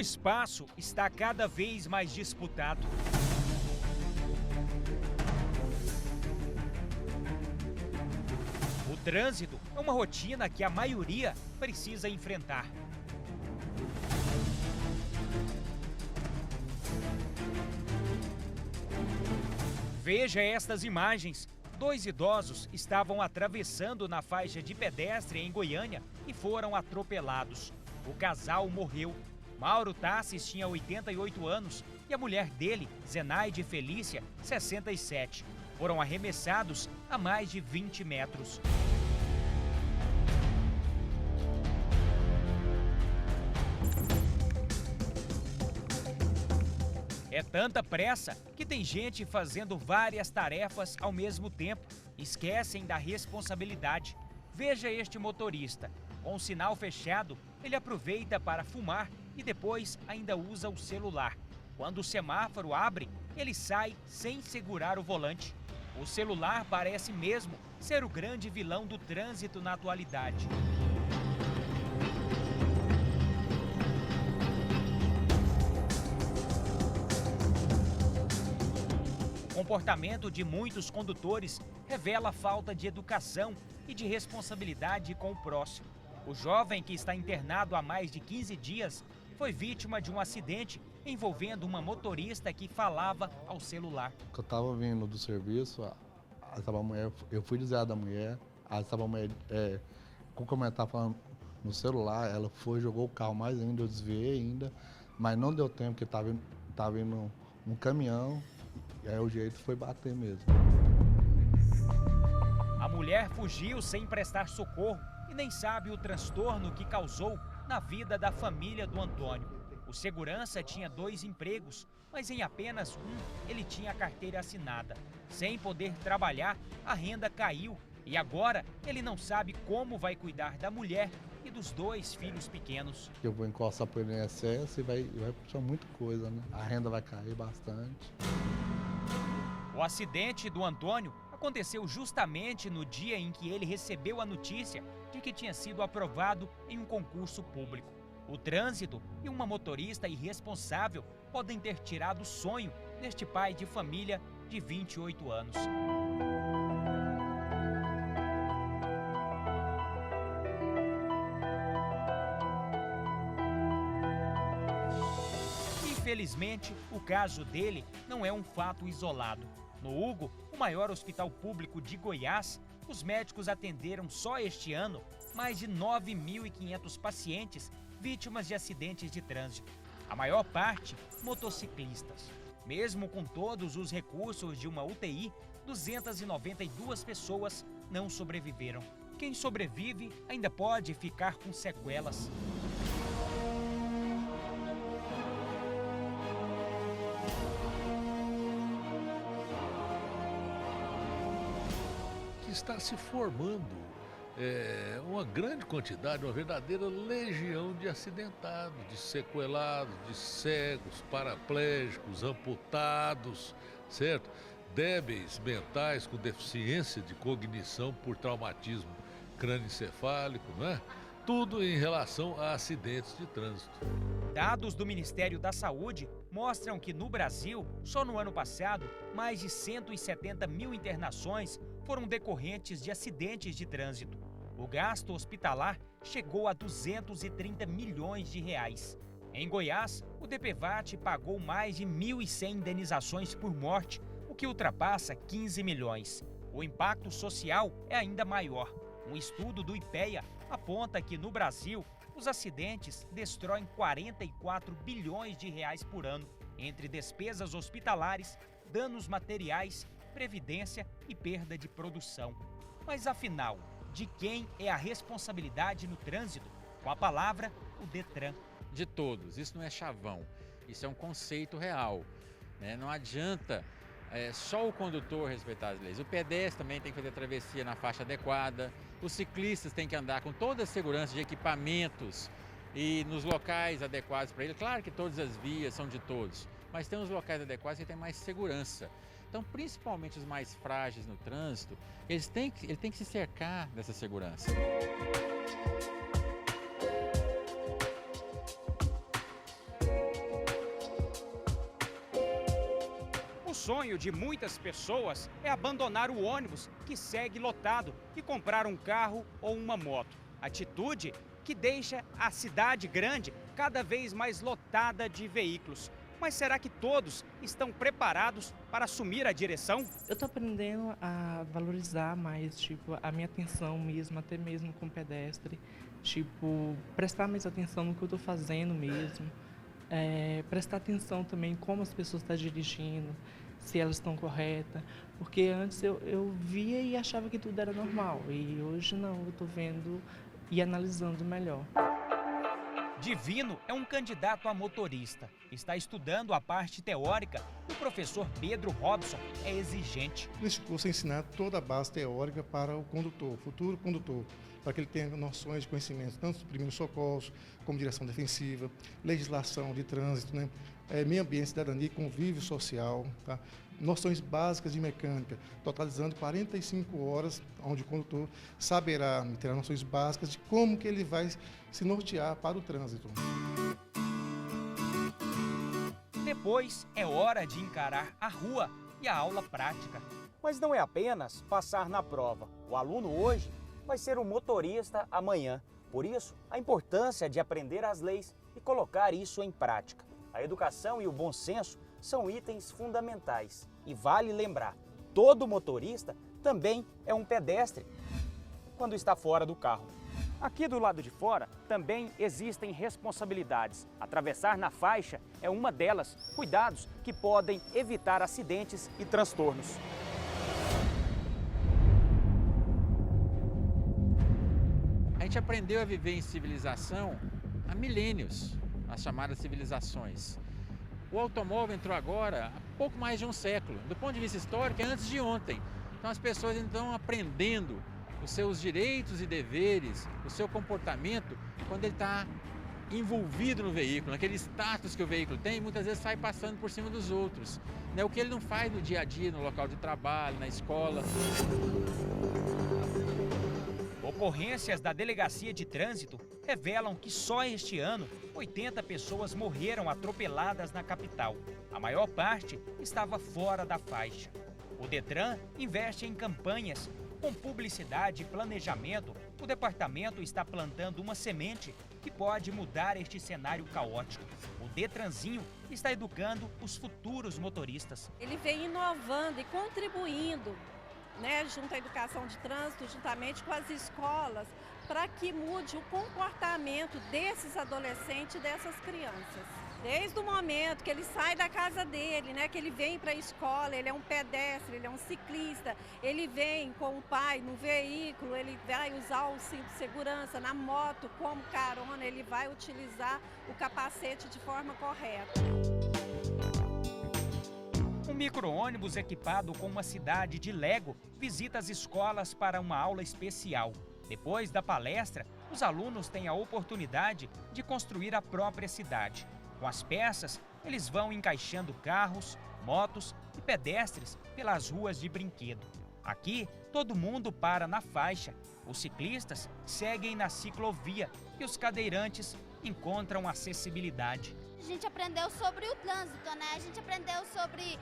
espaço está cada vez mais disputado. O trânsito é uma rotina que a maioria precisa enfrentar. Veja estas imagens. 2 idosos estavam atravessando na faixa de pedestre em Goiânia e foram atropelados. O casal morreu. Mauro Tassis tinha 88 anos e a mulher dele, Zenaide Felícia, 67. Foram arremessados a mais de 20 metros. É tanta pressa que tem gente fazendo várias tarefas ao mesmo tempo. Esquecem da responsabilidade. Veja este motorista. Com o sinal fechado, ele aproveita para fumar e depois ainda usa o celular. Quando o semáforo abre, ele sai sem segurar o volante. O celular parece mesmo ser o grande vilão do trânsito na atualidade. O comportamento de muitos condutores revela a falta de educação e de responsabilidade com o próximo. O jovem, que está internado há mais de 15 dias, foi vítima de um acidente envolvendo uma motorista que falava ao celular. Eu estava vindo do serviço, eu fui dizer da mulher, a mulher com comentar falando no celular, ela foi, jogou o carro mais ainda, eu desviei ainda, mas não deu tempo, porque estava vindo um caminhão. E aí o jeito foi bater mesmo. A mulher fugiu sem prestar socorro e nem sabe o transtorno que causou na vida da família do Antônio. O segurança tinha 2 empregos, mas em apenas um ele tinha a carteira assinada. Sem poder trabalhar, a renda caiu e agora ele não sabe como vai cuidar da mulher e dos 2 filhos pequenos. Eu vou encostar por ele em excesso e vai puxar muita coisa, né? A renda vai cair bastante. O acidente do Antônio aconteceu justamente no dia em que ele recebeu a notícia de que tinha sido aprovado em um concurso público. O trânsito e uma motorista irresponsável podem ter tirado o sonho deste pai de família de 28 anos. Infelizmente, o caso dele não é um fato isolado. No Hugo, o maior hospital público de Goiás, os médicos atenderam só este ano mais de 9.500 pacientes vítimas de acidentes de trânsito. A maior parte, motociclistas. Mesmo com todos os recursos de uma UTI, 292 pessoas não sobreviveram. Quem sobrevive ainda pode ficar com sequelas. Está se formando uma grande quantidade, uma verdadeira legião de acidentados, de sequelados, de cegos, paraplégicos, amputados, certo? Débeis mentais com deficiência de cognição por traumatismo crânioencefálico, né? Tudo em relação a acidentes de trânsito. Dados do Ministério da Saúde mostram que no Brasil, só no ano passado, mais de 170 mil internações foram decorrentes de acidentes de trânsito. O gasto hospitalar chegou a 230 milhões de reais. Em Goiás, o DPVAT pagou mais de 1.100 indenizações por morte, o que ultrapassa 15 milhões. O impacto social é ainda maior. Um estudo do IPEA aponta que no Brasil, os acidentes destroem 44 bilhões de reais por ano, entre despesas hospitalares, danos materiais, previdência e perda de produção. Mas afinal, de quem é a responsabilidade no trânsito? Com a palavra, o Detran. De todos, isso não é chavão, isso é um conceito real, né? Não adianta só o condutor respeitar as leis, o pedestre também tem que fazer a travessia na faixa adequada, os ciclistas têm que andar com toda a segurança de equipamentos e nos locais adequados para ele. Claro que todas as vias são de todos, mas tem os locais adequados que tem mais segurança. Então, principalmente os mais frágeis no trânsito, ele tem que se cercar dessa segurança. sonho de muitas pessoas é abandonar o ônibus que segue lotado e comprar um carro ou uma moto. Atitude que deixa a cidade grande cada vez mais lotada de veículos. Mas será que todos estão preparados para assumir a direção? Eu estou aprendendo a valorizar mais, a minha atenção mesmo, até mesmo com o pedestre. Prestar mais atenção no que eu estou fazendo mesmo. Prestar atenção também como as pessoas estão dirigindo, se elas estão corretas. Porque antes eu via e achava que tudo era normal. E hoje não, eu estou vendo e analisando melhor. Divino é um candidato a motorista. Está estudando a parte teórica e o professor Pedro Robson é exigente. Nesse curso é ensinar toda a base teórica para o condutor, futuro condutor, para que ele tenha noções de conhecimento, tanto de primeiros socorros, como direção defensiva, legislação de trânsito, meio ambiente, cidadania e convívio social, tá? Noções básicas de mecânica, totalizando 45 horas, onde o condutor saberá, terá noções básicas de como que ele vai se nortear para o trânsito. Depois é hora de encarar a rua e a aula prática. Mas não é apenas passar na prova. O aluno hoje vai ser um motorista amanhã. Por isso, a importância de aprender as leis e colocar isso em prática. A educação e o bom senso são itens fundamentais. E vale lembrar, todo motorista também é um pedestre quando está fora do carro. Aqui do lado de fora também existem responsabilidades. Atravessar na faixa é uma delas, cuidados que podem evitar acidentes e transtornos. A gente aprendeu a viver em civilização há milênios, as chamadas civilizações. O automóvel entrou agora há pouco mais de um século. Do ponto de vista histórico, é antes de ontem. Então as pessoas estão aprendendo os seus direitos e deveres, o seu comportamento, quando ele está envolvido no veículo, naquele status que o veículo tem, muitas vezes sai passando por cima dos outros. O que ele não faz no dia a dia, no local de trabalho, na escola. Ocorrências da Delegacia de Trânsito revelam que só este ano 80 pessoas morreram atropeladas na capital. A maior parte estava fora da faixa. O Detran investe em campanhas. Com publicidade e planejamento, o departamento está plantando uma semente que pode mudar este cenário caótico. O Detranzinho está educando os futuros motoristas. Ele vem inovando e contribuindo, junto à educação de trânsito, juntamente com as escolas, para que mude o comportamento desses adolescentes e dessas crianças. Desde o momento que ele sai da casa dele, que ele vem para a escola, ele é um pedestre, ele é um ciclista, ele vem com o pai no veículo, ele vai usar o cinto de segurança, na moto como carona, ele vai utilizar o capacete de forma correta. Um micro-ônibus equipado com uma cidade de Lego visita as escolas para uma aula especial. Depois da palestra, os alunos têm a oportunidade de construir a própria cidade. Com as peças, eles vão encaixando carros, motos e pedestres pelas ruas de brinquedo. Aqui, todo mundo para na faixa. Os ciclistas seguem na ciclovia e os cadeirantes encontram acessibilidade. A gente aprendeu sobre o trânsito, A gente aprendeu sobre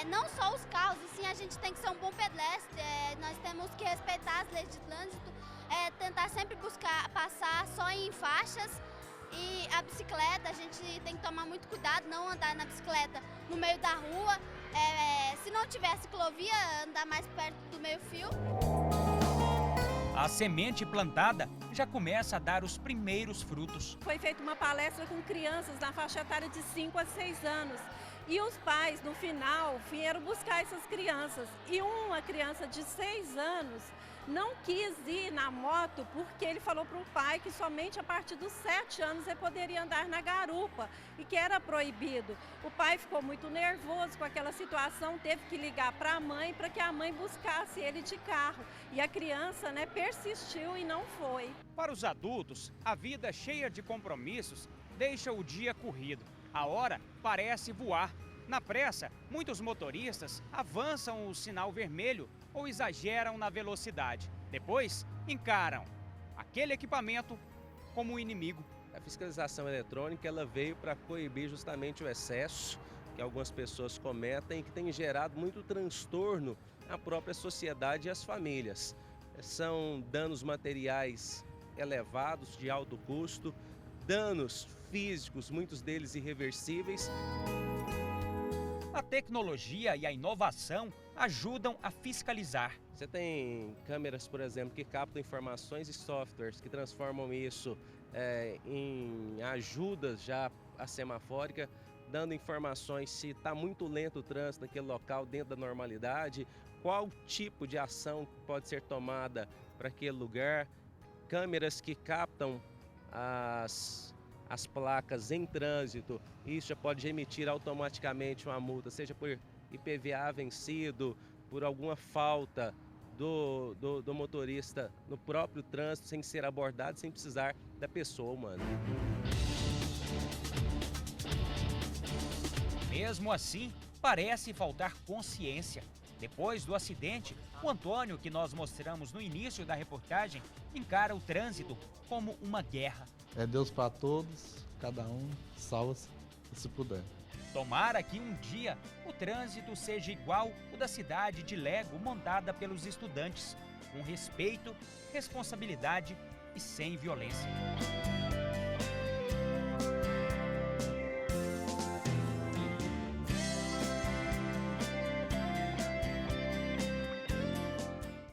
não só os carros, e sim a gente tem que ser um bom pedestre, nós temos que respeitar as leis de trânsito, tentar sempre buscar passar só em faixas. E a bicicleta, a gente tem que tomar muito cuidado, não andar na bicicleta no meio da rua. Se não tiver ciclovia, andar mais perto do meio-fio. A semente plantada já começa a dar os primeiros frutos. Foi feita uma palestra com crianças na faixa etária de 5 a 6 anos. E os pais, no final, vieram buscar essas crianças. E uma criança de 6 anos não quis ir na moto porque ele falou para o pai que somente a partir dos 7 anos ele poderia andar na garupa e que era proibido. O pai ficou muito nervoso com aquela situação, teve que ligar para a mãe para que a mãe buscasse ele de carro. E a criança, persistiu e não foi. Para os adultos, a vida cheia de compromissos deixa o dia corrido. A hora parece voar. Na pressa, muitos motoristas avançam o sinal vermelho ou exageram na velocidade. Depois, encaram aquele equipamento como um inimigo. A fiscalização eletrônica ela veio para coibir justamente o excesso, que algumas pessoas cometem, que tem gerado muito transtorno à própria sociedade e às famílias. São danos materiais elevados, de alto custo, danos físicos, muitos deles irreversíveis. A tecnologia e a inovação ajudam a fiscalizar. Você tem câmeras, por exemplo, que captam informações e softwares que transformam isso em ajudas já à semafórica, dando informações se está muito lento o trânsito naquele local dentro da normalidade, qual tipo de ação pode ser tomada para aquele lugar, câmeras que captam as placas em trânsito, isso já pode emitir automaticamente uma multa, seja por IPVA vencido, por alguma falta do motorista no próprio trânsito, sem ser abordado, sem precisar da pessoa humana. Mesmo assim, parece faltar consciência. Depois do acidente, o Antônio, que nós mostramos no início da reportagem, encara o trânsito como uma guerra. É Deus para todos, cada um salva-se se puder. Tomara que um dia o trânsito seja igual o da cidade de Lego, montada pelos estudantes, com respeito, responsabilidade e sem violência.